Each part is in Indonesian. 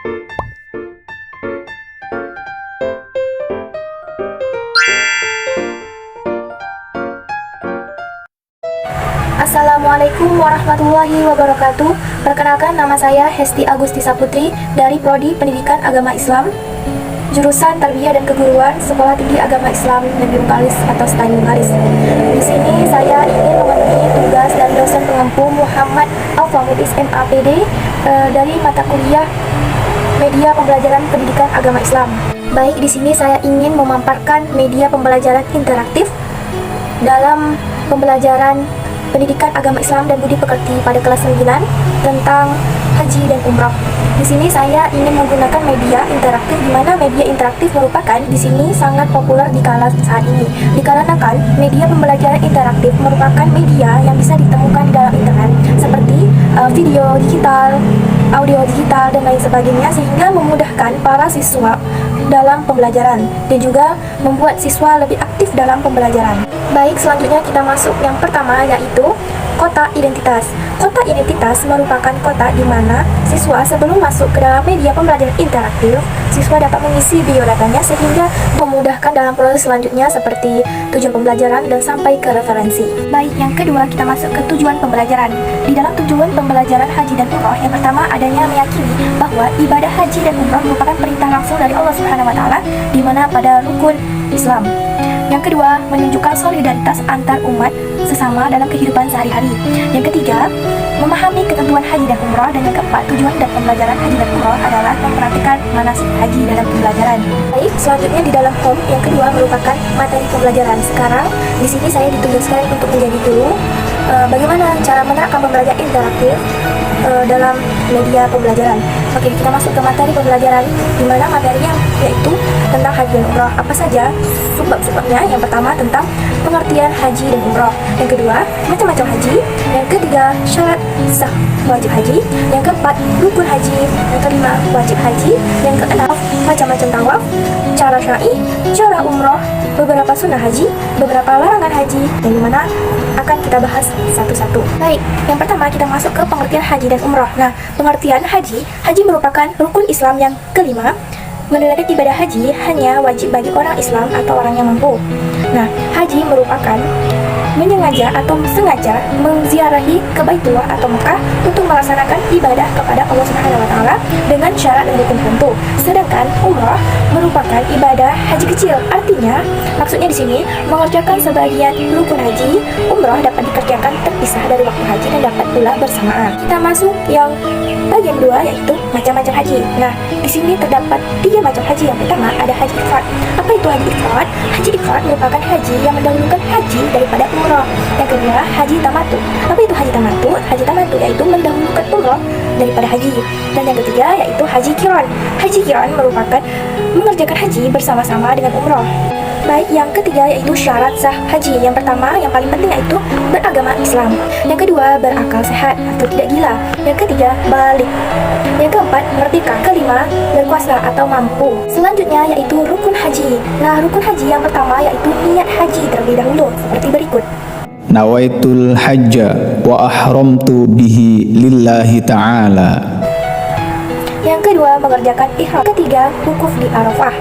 Assalamualaikum warahmatullahi wabarakatuh. Perkenalkan, nama saya Hesti Agustisa Putri dari Prodi Pendidikan Agama Islam, jurusan Tarbiyah dan Keguruan, Sekolah Tinggi Agama Islam Negeri Bengkalis atau STAN Bengkalis. Di sini saya ingin memenuhi tugas dan dosen pengampu Muhammad Al-Fahmudis MAPD dari mata kuliah Media Pembelajaran Pendidikan Agama Islam. Baik, di sini saya ingin memaparkan media pembelajaran interaktif dalam pembelajaran Pendidikan Agama Islam dan Budi Pekerti pada kelas 9 tentang haji dan umrah. Di sini saya ingin menggunakan media interaktif, di mana media interaktif merupakan di sini sangat populer di kala saat ini. Dikarenakan media pembelajaran interaktif merupakan media yang bisa ditemukan di dalam internet seperti video digital, audio digital dan lain sebagainya, sehingga memudahkan para siswa dalam pembelajaran dan juga membuat siswa lebih aktif dalam pembelajaran. Baik, selanjutnya kita masuk yang pertama, yaitu kota identitas. Kota identitas merupakan kota di mana siswa sebelum masuk ke dalam media pembelajaran interaktif, siswa dapat mengisi biodatanya sehingga memudahkan dalam proses selanjutnya seperti tujuan pembelajaran dan sampai ke referensi. Baik, yang kedua kita masuk ke tujuan pembelajaran. Di dalam tujuan pembelajaran haji dan umroh, yang pertama adanya meyakini bahwa ibadah haji dan umroh merupakan perintah langsung dari Allah Subhanahu wa taala, di mana pada rukun Islam. Yang kedua, menunjukkan solidaritas antar umat sesama dalam kehidupan sehari-hari. Yang ketiga, memahami ketentuan haji dan umrah. Dan yang keempat, tujuan dan pembelajaran haji dan umrah adalah memperhatikan manasik haji dalam pembelajaran. Baik, selanjutnya di dalam home yang kedua merupakan materi pembelajaran. Sekarang di sini saya ditugaskan untuk menjadi guru bagaimana cara menerapkan pembelajaran interaktif dalam media pembelajaran. Oke, kita masuk ke materi pembelajaran, di mana materinya yaitu tentang haji dan umrah. Apa saja subbab-subbabnya? Yang pertama tentang pengertian haji dan umrah. Yang kedua, macam-macam haji. Yang ketiga, syarat sah wajib haji. Yang keempat, rukun haji. Yang kelima, wajib haji. Yang keenam, macam-macam tawaf, cara syar'i, cara umrah, beberapa sunnah haji, beberapa larangan haji, yang dimana akan kita bahas satu-satu. Baik, yang pertama kita masuk ke pengertian haji dan umrah. Nah, pengertian haji merupakan rukun Islam yang kelima. Menunaikan ibadah haji hanya wajib bagi orang Islam atau orang yang mampu. Nah, haji merupakan menyengaja atau sengaja menziarahi ke Baitullah atau Mekah untuk melaksanakan ibadah kepada Allah Subhanahu wa taala dengan syarat dan rukun tertentu. Sedangkan umrah merupakan ibadah haji kecil. Artinya, maksudnya di sini mengerjakan sebagian rukun haji, umrah dapat dikerjakan terpisah dari waktu haji dan dapat pula bersamaan. Kita masuk yang bagian kedua, yaitu macam-macam haji. Nah, di sini terdapat 3 macam haji. Yang pertama ada haji ifrad. Apa itu haji ifrad? Haji ifrad merupakan haji yang mendahulukan haji daripada umrah. Yang kedua, haji tamattu. Apa itu haji tamattu? Haji tamattu yaitu mendahulukan umrah daripada haji. Dan yang ketiga yaitu haji qiran. Haji qiran merupakan mengerjakan haji bersama-sama dengan umrah. Baik, yang ketiga yaitu syarat sah haji. Yang pertama, yang paling penting yaitu beragama Islam. Yang kedua, berakal sehat atau tidak gila. Yang ketiga, balik. Yang keempat, merdeka. Kelima, berkuasa atau mampu. Selanjutnya yaitu rukun haji. Nah, rukun haji yang pertama yaitu niat haji terlebih dahulu seperti berikut. Nawaitul hajja wa ahramtu bihi lillahi ta'ala. Yang kedua, mengerjakan ihram. Ketiga, wukuf di Arafah.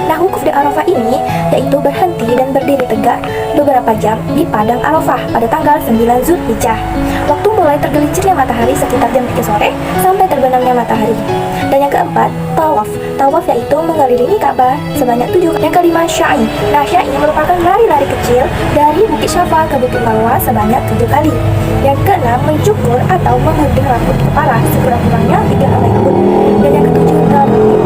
Nah, wukuf di Arafah ini yaitu berhenti dan berdiri tegak beberapa jam di padang Arafah pada tanggal 9 Zulhijjah. Waktu mulai tergelincirnya matahari sekitar jam 3 sore sampai terbenamnya matahari. Dan yang keempat, tawaf. Tawaf yaitu mengelilingi Ka'bah sebanyak 7 kali. Yang kelima, sya'i. Nah, sya'i merupakan lari-lari kecil dari Bukit Syafa ke Bukit Marwah sebanyak 7 kali. Yang keenam, mencukur atau menggunting rambut kepala sekurang-kurangnya 3 helai rambut. Dan yang ketujuh, tertib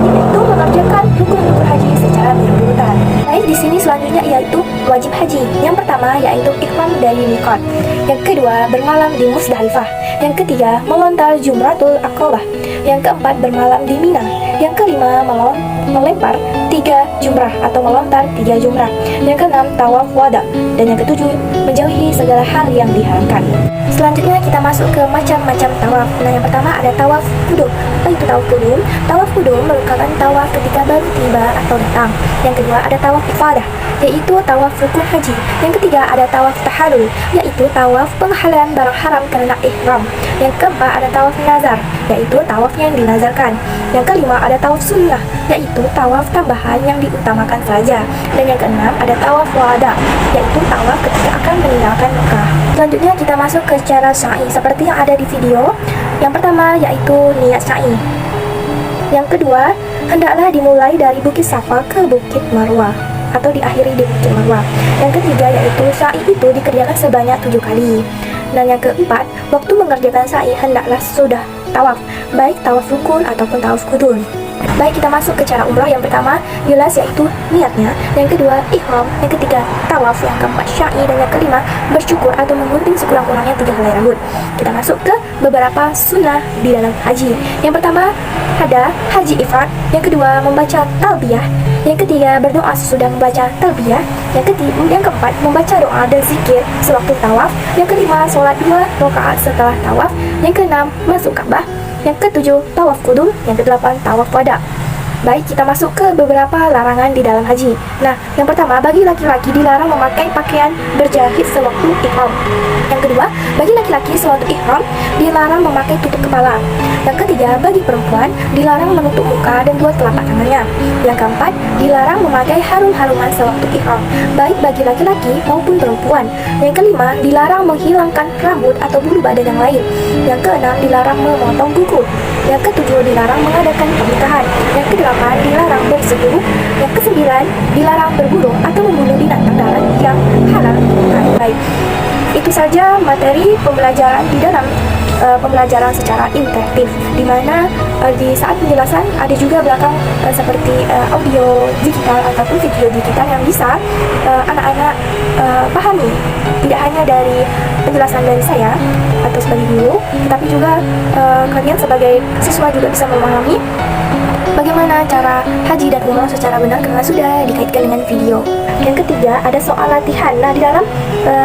yaitu mengerjakan rukun-rukun haji secara berurutan. Baik, di sini selanjutnya yaitu wajib haji. Yang pertama yaitu ihram dari miqat. Yang kedua, bermalam di Musdalifah. Yang ketiga, melontar Jumratul Aqabah. Yang keempat, bermalam di Mina. Yang kelima, melempar 3 jumrah atau melontar 3 jumrah. Yang keenam, tawaf wada. Dan yang ketujuh, menjauhi segala hal yang diharamkan. Selanjutnya kita masuk ke macam-macam tawaf. Nah, yang pertama ada tawaf kudum. Apa itu tawaf kudum? Tawaf kudum merupakan tawaf ketika baru tiba atau datang. Yang kedua ada tawaf ifadah, yaitu tawaf rukun haji. Yang ketiga ada tawaf tahallul, yaitu tawaf penghalalan barang haram karena ihram. Yang keempat ada tawaf nazar, yaitu tawaf yang dinazarkan. Yang kelima ada tawaf sunnah, yaitu tawaf tambahan yang diutamakan saja. Dan yang keenam ada tawaf wada, yaitu tawaf ketika akan meninggalkan Mekah. Selanjutnya kita masuk ke cara sa'i seperti yang ada di video. Yang pertama yaitu niat sa'i. Yang kedua, hendaklah dimulai dari Bukit Safa ke Bukit Marwah atau diakhiri di Bukit Marwah. Yang ketiga yaitu sa'i itu dikerjakan sebanyak 7 kali. Dan yang keempat, waktu mengerjakan sa'i hendaklah sudah tawaf, baik tawaf rukun ataupun tawaf kudun. Baik, kita masuk ke cara umrah. Yang pertama jelas yaitu niatnya, yang kedua ihram, yang ketiga tawaf, yang keempat syai, dan yang kelima bersyukur atau menggunting sekurang-kurangnya 3 helai rambut. Kita masuk ke beberapa sunnah di dalam haji. Yang pertama ada haji ifrad, yang kedua membaca talbiyah, yang ketiga berdoa sesudah membaca talbiyah, yang keempat membaca doa dan zikir sewaktu tawaf, yang kelima sholat 2 rakaat setelah tawaf, yang keenam masuk Ka'bah, yang ketujuh tawaf kudum, yang kedelapan tawaf wada. Baik, kita masuk ke beberapa larangan di dalam haji. Nah, yang pertama, bagi laki-laki dilarang memakai pakaian berjahit sewaktu ihram. Yang kedua, bagi laki-laki sewaktu ihram dilarang memakai tutup kepala. Yang ketiga, bagi perempuan dilarang menutup muka dan 2 telapak tangannya. Yang keempat, dilarang memakai harum-haruman sewaktu ihram, baik bagi laki-laki maupun perempuan. Yang kelima, dilarang menghilangkan rambut atau bulu badan yang lain. Yang keenam, dilarang memotong kuku. Yang ketujuh, dilarang mengadakan pernikahan. Yang kedelapan, dilarang bersetubuh. Yang kesembilan, dilarang berburu atau membunuh binatang darat yang halal. Baik, itu saja materi pembelajaran di dalam pembelajaran secara interaktif, di mana di saat penjelasan ada juga belakang seperti audio digital ataupun video digital yang bisa anak-anak pahami, tidak hanya dari penjelasan dari saya atau sebagai guru, tetapi juga kalian sebagai siswa juga bisa memahami bagaimana cara haji dan umrah secara benar karena sudah dikaitkan dengan video. Yang ketiga ada soal latihan. Nah, di dalam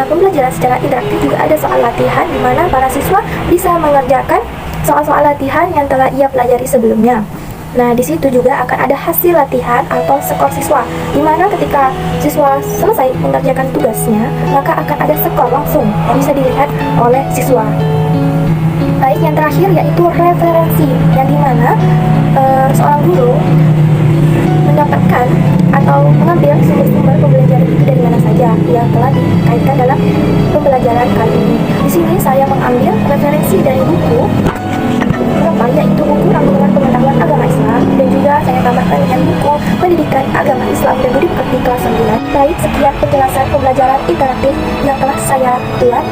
pembelajaran secara interaktif juga ada soal latihan di mana para siswa bisa mengerjakan soal-soal latihan yang telah ia pelajari sebelumnya. Nah, di situ juga akan ada hasil latihan atau skor siswa, di mana ketika siswa selesai mengerjakan tugasnya, maka akan ada skor langsung yang bisa dilihat oleh siswa. Baik, yang terakhir yaitu referensi, yang dimana seorang guru mendapatkan atau mengambil sumber-sumber pembelajaran itu dari mana saja yang telah dikaitkan dalam pembelajaran kali ini. Di sini saya mengambil referensi dari buku beberapa, yaitu buku Rangkuman Pengetahuan Agama Islam, dan juga saya tambahkan dengan buku Pendidikan Agama Islam dan Budi Pekerti kelas 9. Baik, sekian penjelasan pembelajaran interaktif yang telah saya buat.